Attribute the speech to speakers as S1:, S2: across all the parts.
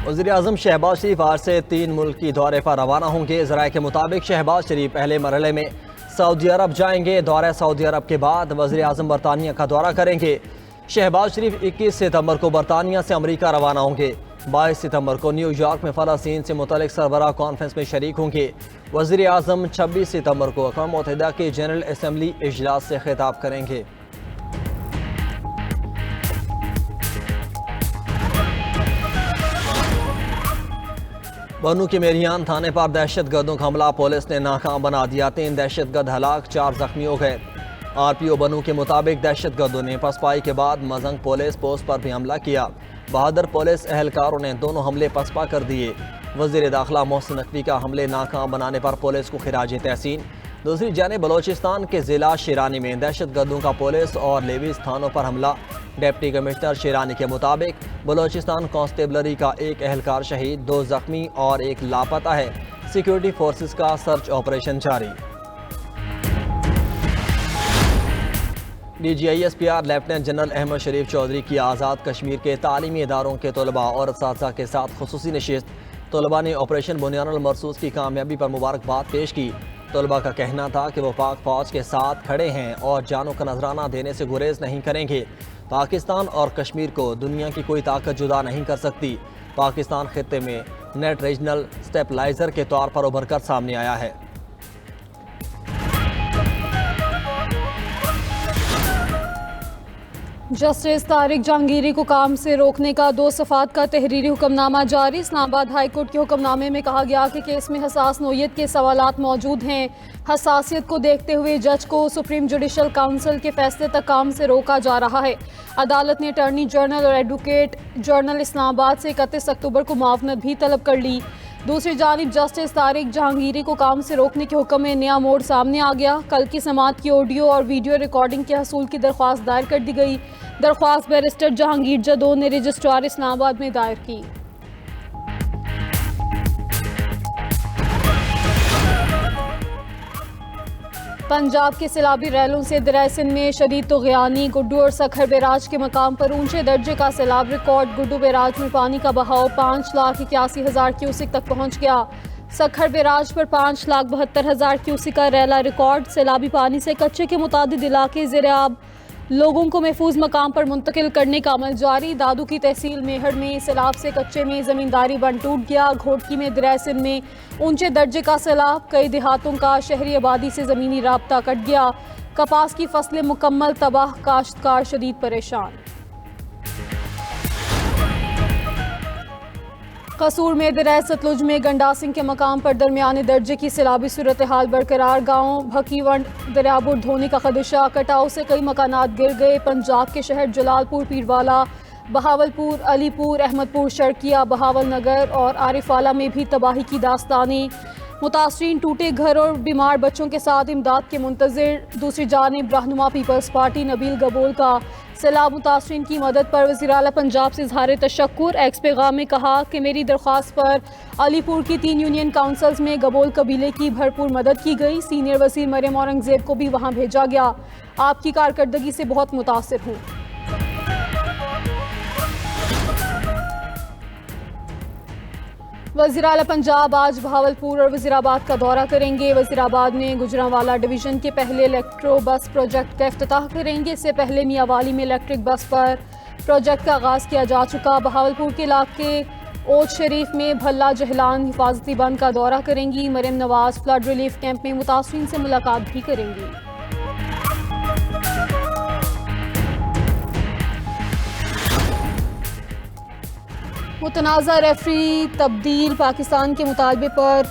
S1: وزیر اعظم شہباز شریف آج سے 3 ملکی دورے پر روانہ ہوں گے۔ ذرائع کے مطابق شہباز شریف پہلے مرحلے میں سعودی عرب جائیں گے۔ دورہ سعودی عرب کے بعد وزیر اعظم برطانیہ کا دورہ کریں گے۔ شہباز شریف 21 ستمبر کو برطانیہ سے امریکہ روانہ ہوں گے۔ 22 ستمبر کو نیو یارک میں فلسطین سے متعلق سربراہ کانفرنس میں شریک ہوں گے۔ وزیر اعظم 26 ستمبر کو اقوام متحدہ کے جنرل اسمبلی اجلاس سے خطاب کریں گے۔ بنو کے میریان تھانے پر دہشت گردوں کا حملہ پولیس نے ناکام بنا دیا۔ 3 دہشت گرد ہلاک، 4 زخمی ہو گئے۔ آر پی او بنو کے مطابق دہشت گردوں نے پسپائی کے بعد مزنگ پولیس پوسٹ پر بھی حملہ کیا۔ بہادر پولیس اہلکاروں نے دونوں حملے پسپا کر دیے۔ وزیر داخلہ محسن نقوی کا حملے ناکام بنانے پر پولیس کو خراج تحسین۔ دوسری جانب بلوچستان کے ضلع شیرانی میں دہشت گردوں کا پولیس اور لیویز تھانوں پر حملہ۔ ڈپٹی کمشنر شیرانی کے مطابق بلوچستان کانسٹیبلری کا 1 اہلکار شہید، 2 زخمی اور 1 لاپتہ ہے۔ سیکیورٹی فورسز کا سرچ آپریشن جاری۔ D G I S P R lieutenant general Ahmed Sharif Chaudhry کی آزاد کشمیر کے تعلیمی اداروں کے طلباء اور اساتذہ کے ساتھ خصوصی نشست۔ طلباء نے آپریشن بنیان المرصوص کی کامیابی پر مبارکباد پیش کی۔ طلباء کا کہنا تھا کہ وہ پاک فوج کے ساتھ کھڑے ہیں اور جانوں کا نذرانہ دینے سے گریز نہیں کریں گے۔ پاکستان اور کشمیر کو دنیا کی کوئی طاقت جدا نہیں کر سکتی۔ پاکستان خطے میں نیٹ ریجنل سٹیبلائزر کے طور پر ابھر کر سامنے آیا ہے۔
S2: جسٹس طارق جہانگیری کو کام سے روکنے کا 2 صفحات کا تحریری حکم نامہ جاری۔ اسلام آباد ہائی کورٹ کے حکم نامے میں کہا گیا کہ کیس میں حساس نوعیت کے سوالات موجود ہیں۔ حساسیت کو دیکھتے ہوئے جج کو سپریم جوڈیشل کونسل کے فیصلے تک کام سے روکا جا رہا ہے۔ عدالت نے اٹارنی جنرل اور ایڈوکیٹ جنرل اسلام آباد سے 31 اکتوبر کو معاونت بھی طلب کر لی۔ دوسری جانب جسٹس طارق جہانگیری کو کام سے روکنے کے حکم میں نیا موڑ سامنے آ گیا۔ کل کی سماعت کی آڈیو اور ویڈیو ریکارڈنگ کے حصول کی درخواست دائر کر دی گئی۔ درخواست بیرسٹر جہانگیر جدو نے رجسٹرار اسلام آباد میں دائر کی۔ پنجاب کے سیلابی ریلوں سے دریائے سندھ میں شدید طغیانی۔ گڈو اور سکھر بیراج کے مقام پر اونچے درجے کا سیلاب ریکارڈ۔ گڈو بیراج میں پانی کا بہاؤ 5,81,000 کیوسک تک پہنچ گیا۔ سکھر بیراج پر 5,72,000 کیوسک کا ریلا ریکارڈ۔ سیلابی پانی سے کچے کے متعدد علاقے زیر آب، لوگوں کو محفوظ مقام پر منتقل کرنے کا عمل جاری۔ دادو کی تحصیل میہڑ میں سیلاب سے کچے میں زمینداری بند ٹوٹ گیا۔ گھوٹکی میں دریائے سندھ میں اونچے درجے کا سیلاب، کئی دیہاتوں کا شہری آبادی سے زمینی رابطہ کٹ گیا۔ کپاس کی فصلیں مکمل تباہ، کاشتکار شدید پریشان۔ قصور میں دریائے ستلج میں گنڈاسنگ کے مقام پر درمیانے درجے کی سیلابی صورتحال برقرار۔ گاؤں بھکی ونڈ دریابر دھونے کا خدشہ، کٹاؤ سے کئی مکانات گر گئے۔ پنجاب کے شہر جلال پور، پیروالا، بہاولپور، علی پور، احمد پور شرقیہ، بہاول نگر اور عارف والا میں بھی تباہی کی داستانیں۔ متاثرین ٹوٹے گھر اور بیمار بچوں کے ساتھ امداد کے منتظر۔ دوسری جانب رہنما پیپلز پارٹی نبیل گبول کا سیلاب متاثرین کی مدد پر وزیر اعلیٰ پنجاب سے اظہار تشکر۔ ایکس پیغام میں کہا کہ میری درخواست پر علی پور کی 3 یونین کونسلز میں گبول قبیلے کی بھرپور مدد کی گئی۔ سینئر وزیر مریم اورنگزیب کو بھی وہاں بھیجا گیا۔ آپ کی کارکردگی سے بہت متاثر ہوں۔ وزیر اعلیٰ پنجاب آج بہاولپور اور وزیر آباد کا دورہ کریں گے۔ وزیر آباد میں گجرانوالہ ڈویژن کے پہلے الیکٹرو بس پروجیکٹ کا افتتاح کریں گے۔ اس سے پہلے میاں والی میں الیکٹرک بس پر پروجیکٹ کا آغاز کیا جا چکا۔ بہاولپور کے علاقے اوچ شریف میں بھلا جہلان حفاظتی بند کا دورہ کریں گی۔ Maryam Nawaz flood relief camp میں متاثرین سے ملاقات بھی کریں گی۔ متنازع ریفری تبدیل، پاکستان کے مطالبے پر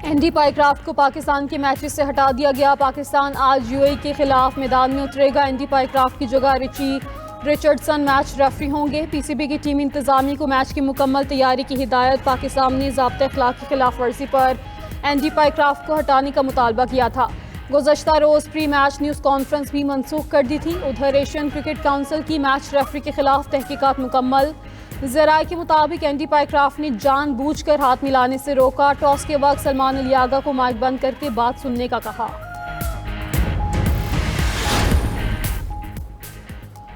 S2: اینڈی پائیکرافٹ کو پاکستان کے میچز سے ہٹا دیا گیا۔ پاکستان آج یو اے ای کے خلاف میدان میں اترے گا۔ اینڈی پائیکرافٹ کی جگہ رچی رچرڈسن میچ ریفری ہوں گے۔ پی سی بی کی ٹیم انتظامیہ کو میچ کی مکمل تیاری کی ہدایت۔ پاکستان نے ضابطۂ اخلاق کی خلاف ورزی پر اینڈی پائیکرافٹ کو ہٹانے کا مطالبہ کیا تھا۔ گزشتہ روز پری میچ نیوز کانفرنس بھی منسوخ کر دی تھی۔ ادھر ایشین کرکٹ کونسل کی میچ ریفری کے خلاف تحقیقات مکمل۔ ذرائع کے مطابق اینڈی پائیکرافٹ نے جان بوجھ کر ہاتھ ملانے سے روکا۔ ٹاس کے وقت سلمان علی آغا کو مائک بند کر کے بات سننے کا کہا۔